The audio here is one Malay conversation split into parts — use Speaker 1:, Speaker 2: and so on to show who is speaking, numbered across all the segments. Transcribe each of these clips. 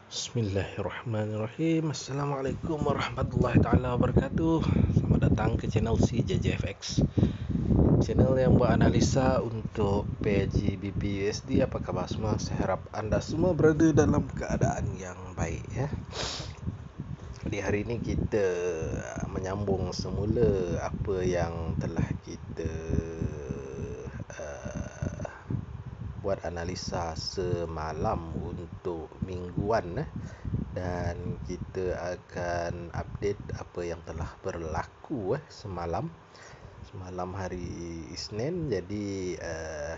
Speaker 1: Bismillahirrahmanirrahim. Assalamualaikum warahmatullahi taala wabarakatuh. Selamat datang ke channel CJJFX, channel yang buat analisa untuk pair GBP USD. Apa khabar semua? Saya harap anda semua berada dalam keadaan yang baik ya. Di hari ini kita menyambung semula apa yang telah kita buat analisa semalam untuk mingguan dan kita akan update apa yang telah berlaku semalam hari Isnin. Jadi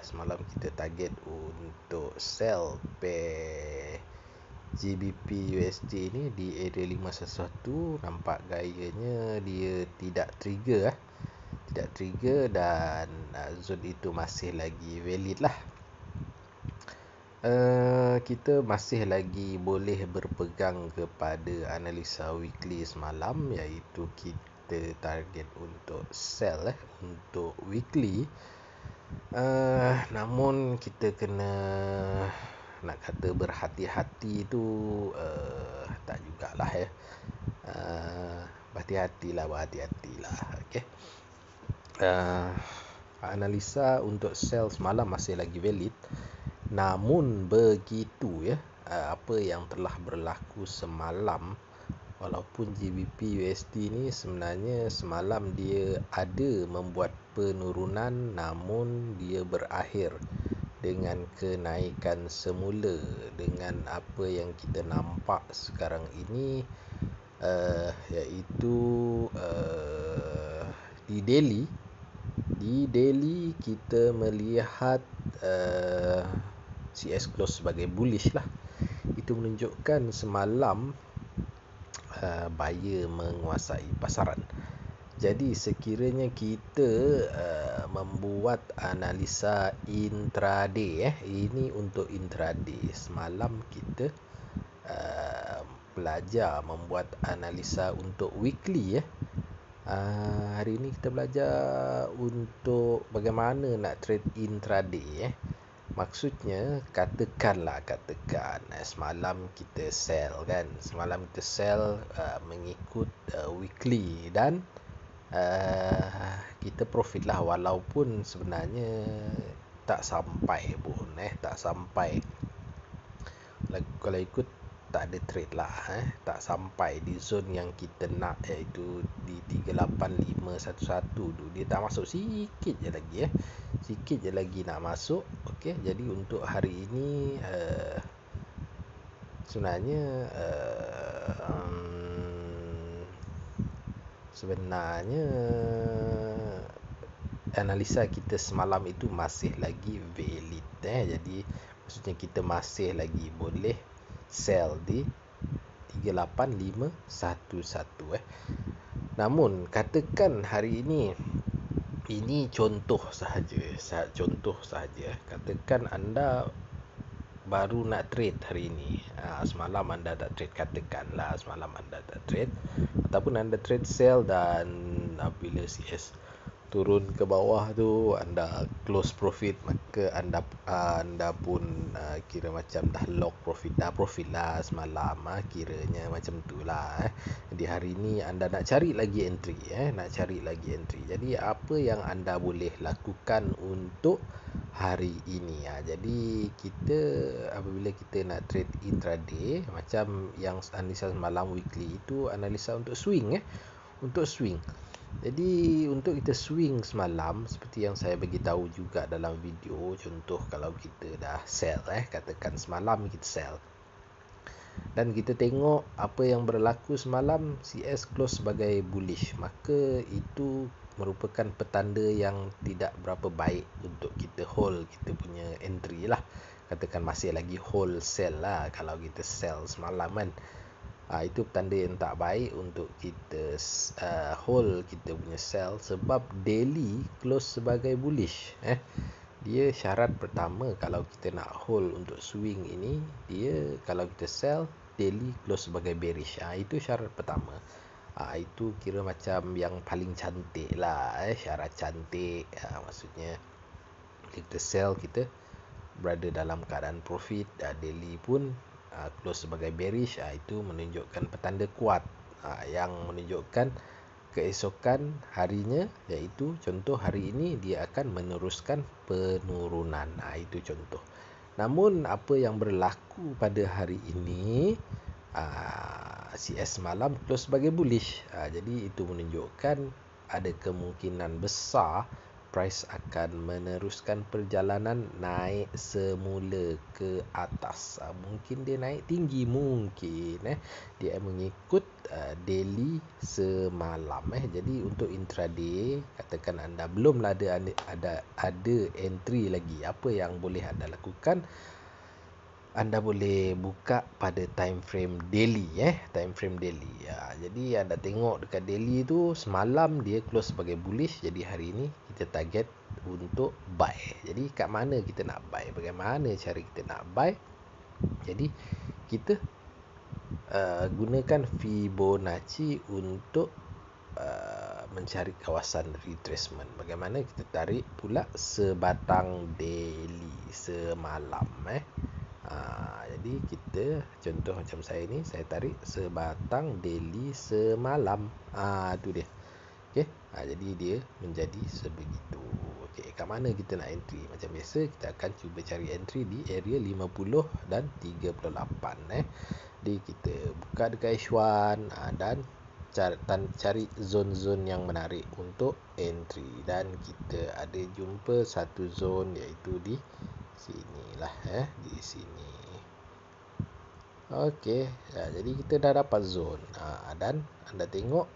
Speaker 1: semalam kita target untuk sell pair GBP USD ni di area 511. Nampak gayanya dia tidak trigger dan zone itu masih lagi valid lah. Kita masih lagi boleh berpegang kepada analisa weekly semalam, iaitu kita target untuk sell untuk weekly. Namun kita kena nak kata berhati-hati tu tak jugalah ya. Berhati-hatilah. Okey. Analisa untuk sell semalam masih lagi valid. Namun begitu ya, apa yang telah berlaku semalam, walaupun GBP USD ni sebenarnya semalam dia ada membuat penurunan, namun dia berakhir dengan kenaikan semula. Dengan apa yang kita nampak sekarang ini, iaitu di daily kita melihat CS close sebagai bullish lah. Itu menunjukkan semalam buyer menguasai pasaran. Jadi sekiranya kita membuat analisa intraday ini untuk intraday. Semalam kita belajar membuat analisa untuk weekly hari ini kita belajar untuk bagaimana nak trade intraday Maksudnya katakan semalam kita sell kan. Semalam kita sell mengikut weekly dan kita profit lah, walaupun sebenarnya tak sampai pun kalau ikut tak ada trade lah tak sampai di zone yang kita nak, iaitu di 38511 tu. Dia tak masuk, sikit je lagi nak masuk. Okey, jadi untuk hari ini sebenarnya analisa kita semalam itu masih lagi valid jadi maksudnya kita masih lagi boleh sell di 38511 Namun katakan hari ini contoh sahaja. Katakan anda baru nak trade hari ini. Semalam anda tak trade, katakanlah semalam anda tak trade, ataupun anda trade sell, dan bila CS turun ke bawah tu anda close profit, maka anda pun kira macam dah lock profit, lah semalam, kiranya macam tu lah. Jadi hari ni anda nak cari lagi entry Jadi apa yang anda boleh lakukan untuk hari ini jadi kita apabila kita nak trade intraday, macam yang analisa semalam weekly itu analisa untuk swing Jadi untuk kita swing semalam, seperti yang saya bagi tahu juga dalam video, contoh kalau kita dah sell katakan semalam kita sell dan kita tengok apa yang berlaku semalam, CS close sebagai bullish, maka itu merupakan petanda yang tidak berapa baik untuk kita hold kita punya entry lah. Katakan masih lagi hold sell lah kalau kita sell semalam kan. Itu petanda yang tak baik untuk kita hold kita punya sell, sebab daily close sebagai bullish Dia syarat pertama kalau kita nak hold untuk swing ini, dia kalau kita sell daily close sebagai bearish. Itu syarat pertama. Itu kira macam yang paling cantik lah syarat cantik. Maksudnya kita sell, kita berada dalam keadaan profit, daily pun close sebagai bearish, itu menunjukkan petanda kuat yang menunjukkan keesokan harinya, iaitu contoh hari ini dia akan meneruskan penurunan. Itu contoh. Namun apa yang berlaku pada hari ini, CS malam close sebagai bullish. Jadi itu menunjukkan ada kemungkinan besar price akan meneruskan perjalanan naik semula ke atas. Mungkin dia naik tinggi, mungkin dia mengikut daily semalam. Jadi untuk intraday, katakan anda belum ada entry lagi, apa yang boleh anda lakukan? Anda boleh buka pada time frame daily, time frame daily. Jadi anda tengok dekat daily tu semalam dia close sebagai bullish, jadi hari ini kita target untuk buy. Jadi kat mana kita nak buy? Bagaimana cara kita nak buy? Jadi kita gunakan Fibonacci untuk mencari kawasan retracement. Bagaimana kita tarik pula sebatang daily semalam. Jadi kita contoh macam saya ni, saya tarik sebatang daily semalam. Tu dia. Okey. Jadi dia menjadi sebegitu. Okey, kat mana kita nak entry? Macam biasa kita akan cuba cari entry di area 50 dan 38. Jadi kita buka dekat H1 dan cari zon-zon yang menarik untuk entry, dan kita ada jumpa satu zon, iaitu di sinilah, di sini. Okey, jadi kita dah dapat zon, dan anda tengok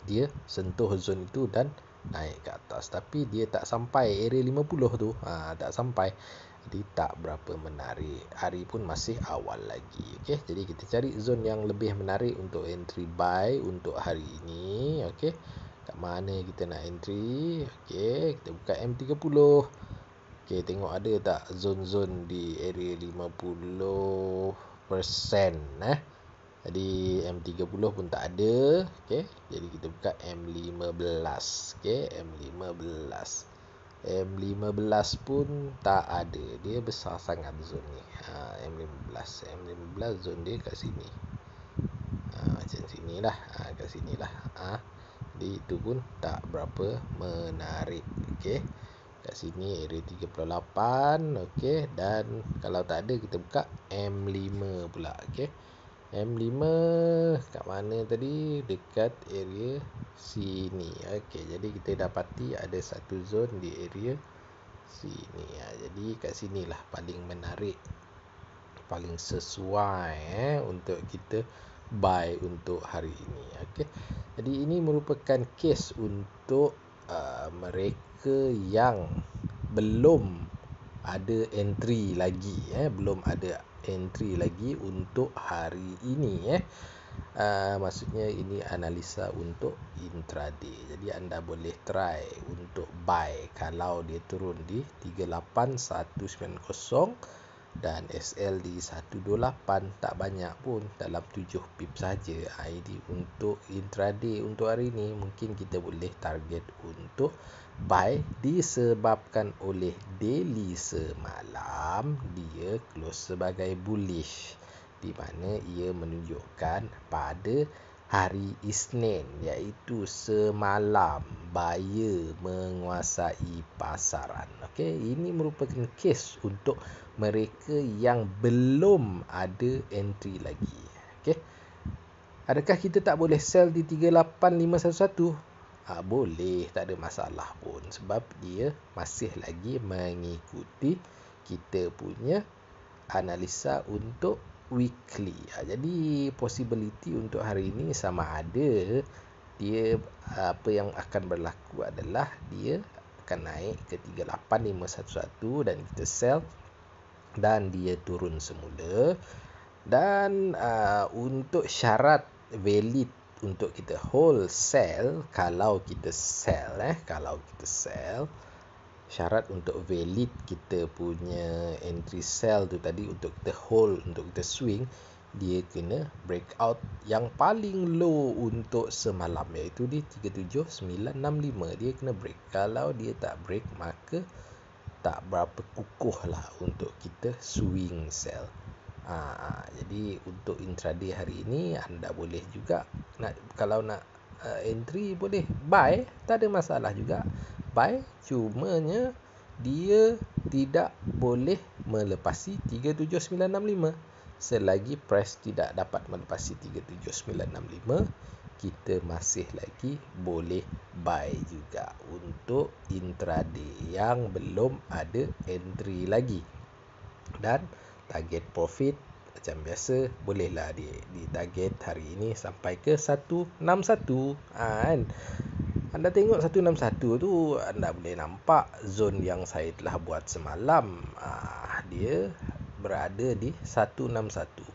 Speaker 1: dia sentuh zon itu dan naik ke atas, tapi dia tak sampai area 50 tu, tak sampai. Jadi tak berapa menarik, hari pun masih awal lagi. Okey, jadi kita cari zon yang lebih menarik untuk entry buy untuk hari ini. Okey, kat mana kita nak entry? Okey, kita buka M30. Okey, tengok ada tak zon-zon di area 50%, Jadi M30 pun tak ada. Okey, jadi kita buka M15. Okey, M15 pun tak ada. Dia besar sangat zon ni. M15 zon dia kat sini. Macam sinilah. Kat sinilah. Jadi itu pun tak berapa menarik. Okey, kat sini area 38. Okey, dan kalau tak ada kita buka M5 pula. Okey, M5 kat mana tadi? Dekat area sini. Okey, jadi kita dapati ada satu zon di area sini. Jadi kat sinilah paling menarik, paling sesuai untuk kita buy untuk hari ini. Okey, jadi ini merupakan case untuk mereka yang belum ada entry lagi, belum ada entry lagi untuk hari ini. Maksudnya ini analisa untuk intraday. Jadi anda boleh try untuk buy kalau dia turun di 38190 dan SL di 128, tak banyak pun, dalam 7 pip saja. Ini untuk intraday untuk hari ini. Mungkin kita boleh target untuk buy disebabkan oleh daily semalam dia close sebagai bullish, di mana ia menunjukkan pada hari Isnin, iaitu semalam buyer menguasai pasaran. Okey, ini merupakan case untuk mereka yang belum ada entry lagi. Okey, adakah kita tak boleh sell di 38511? Boleh, tak ada masalah pun, sebab dia masih lagi mengikuti kita punya analisa untuk weekly. Jadi possibility untuk hari ini sama ada dia, apa yang akan berlaku adalah dia akan naik ke 38511 dan kita sell, dan dia turun semula. Dan untuk syarat valid untuk kita hold sell, kalau kita sell, syarat untuk valid kita punya entry sell tu tadi, untuk kita hold, untuk kita swing, dia kena breakout yang paling low untuk semalam, iaitu di 37965. Dia kena break. Kalau dia tak break, maka tak berapa kukuh lah untuk kita swing sell. Jadi untuk intraday hari ini anda boleh juga kalau nak entry boleh buy, tak ada masalah juga buy, cumanya dia tidak boleh melepasi 37965. Selagi price tidak dapat melepasi 37965, kita masih lagi boleh buy juga untuk intraday yang belum ada entry lagi. Dan target profit macam biasa bolehlah di target hari ini sampai ke 161 kan. Anda tengok 161 tu, anda boleh nampak zon yang saya telah buat semalam. Dia berada di 161.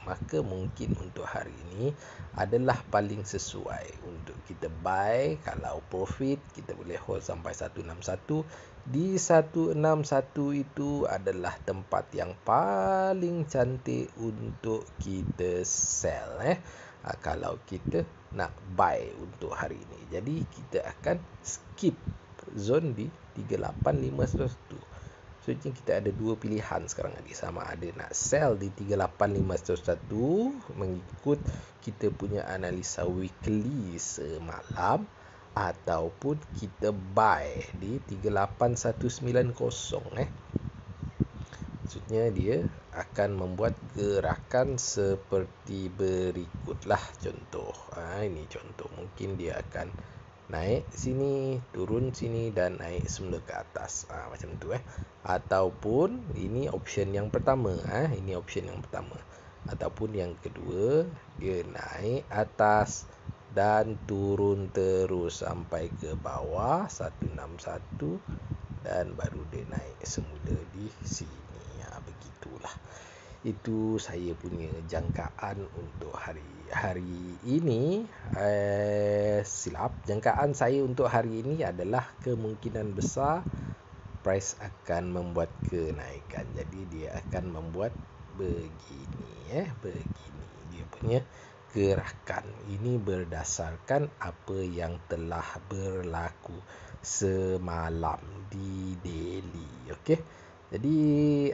Speaker 1: Maka mungkin untuk hari ini adalah paling sesuai untuk kita buy. Kalau profit, kita boleh hold sampai 161. Di 161 itu adalah tempat yang paling cantik untuk kita sell. Kalau kita nak buy untuk hari ini. Jadi kita akan skip zone di 38501. So kita ada dua pilihan sekarang ni, sama ada nak sell di 38501 mengikut kita punya analisa weekly semalam, ataupun kita buy di 38190. Maksudnya dia akan membuat gerakan seperti berikutlah. Contoh, ini contoh, mungkin dia akan naik sini, turun sini dan naik semula ke atas. Macam tu Ataupun ini option yang pertama, ini option yang pertama. Ataupun yang kedua, dia naik atas dan turun terus sampai ke bawah 161 dan baru dia naik semula di sini. Begitulah. Itu saya punya jangkaan untuk hari ini. Silap, jangkaan saya untuk hari ini adalah kemungkinan besar price akan membuat kenaikan. Jadi dia akan membuat begini, begini dia punya gerakan. Ini berdasarkan apa yang telah berlaku semalam di daily. Okey. Jadi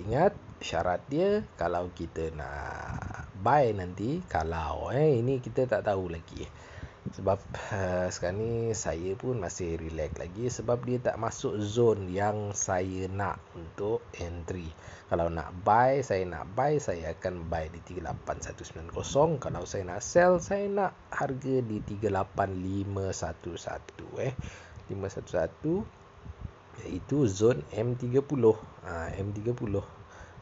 Speaker 1: ingat syarat dia, kalau kita nak buy nanti, kalau ini kita tak tahu lagi. Sebab sekarang ni saya pun masih relax lagi, sebab dia tak masuk zone yang saya nak untuk entry. Kalau nak buy, saya akan buy di 38190. Kalau saya nak sell, saya nak harga di 38511. 511 iaitu zone M30. M30.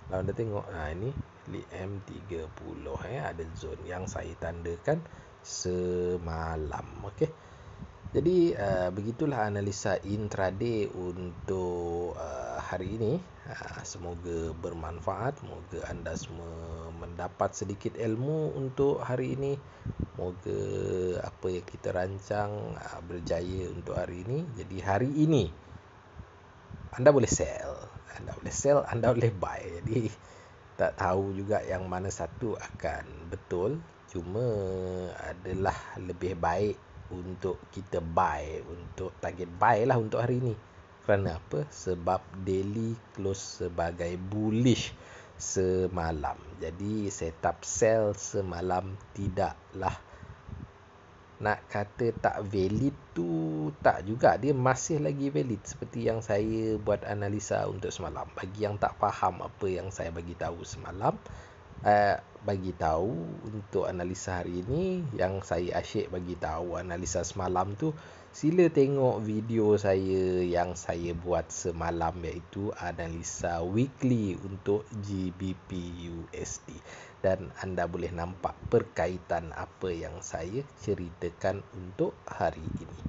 Speaker 1: Kalau anda tengok, ini M30 ada zone yang saya tandakan semalam. Okey. Jadi begitulah analisa intraday untuk hari ini. Semoga bermanfaat. Semoga anda semua mendapat sedikit ilmu untuk hari ini. Semoga apa yang kita rancang berjaya untuk hari ini. Jadi hari ini anda boleh sell, anda boleh buy. Jadi tak tahu juga yang mana satu akan betul. Cuma adalah lebih baik untuk kita buy, untuk target buy lah untuk hari ini. Kerana apa? Sebab daily close sebagai bullish semalam. Jadi setup sell semalam tidaklah, nak kata tak valid tu tak juga, dia masih lagi valid seperti yang saya buat analisa untuk semalam. Bagi yang tak faham apa yang saya bagi tahu semalam, bagi tahu untuk analisa hari ini, yang saya asyik bagi tahu analisa semalam tu, sila tengok video saya yang saya buat semalam, iaitu analisa weekly untuk GBP USD. Dan anda boleh nampak perkaitan apa yang saya ceritakan untuk hari ini.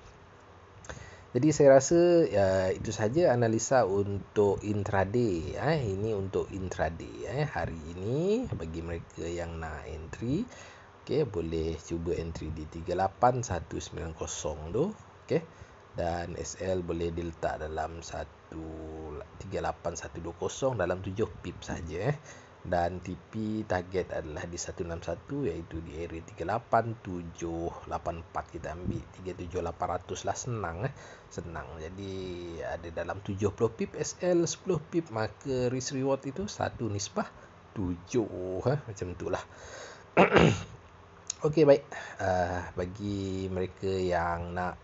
Speaker 1: Jadi saya rasa itu saja analisa untuk intraday. Ini untuk intraday hari ini. Bagi mereka yang nak entry, boleh cuba entry di 38190 tu. Dan SL boleh diletak dalam 38120 dalam 7 pip saja. Dan TP target adalah di 161, iaitu di area 38784. Kita ambil 37800 lah, senang. Jadi ada dalam 70 pip SL, 10 pip, maka risk reward itu 1:1. Macam tu lah. Okey, baik. Bagi mereka yang nak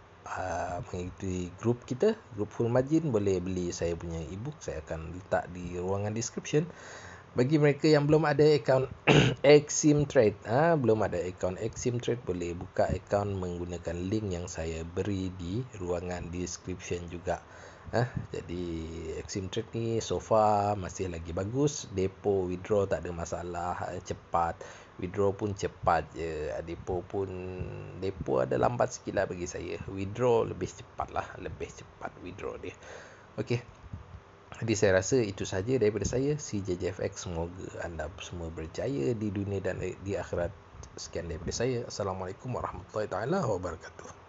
Speaker 1: mengikuti grup kita, grup Full Margin, boleh beli saya punya ebook. Saya akan letak di ruangan description. Bagi mereka yang belum ada akaun Exim Trade, belum ada akaun Exim Trade, boleh buka akaun menggunakan link yang saya beri di ruangan description juga. Jadi Exim Trade ni so far masih lagi bagus. Depo withdraw tak ada masalah, cepat. Withdraw pun cepat je. Depo ada lambat sikit lah bagi saya. Withdraw lebih cepat lah, lebih cepat withdraw dia. Okey. Jadi saya rasa itu saja daripada saya, CJJFX. Semoga anda semua berjaya di dunia dan di akhirat. Sekian daripada saya. Assalamualaikum warahmatullahi wabarakatuh.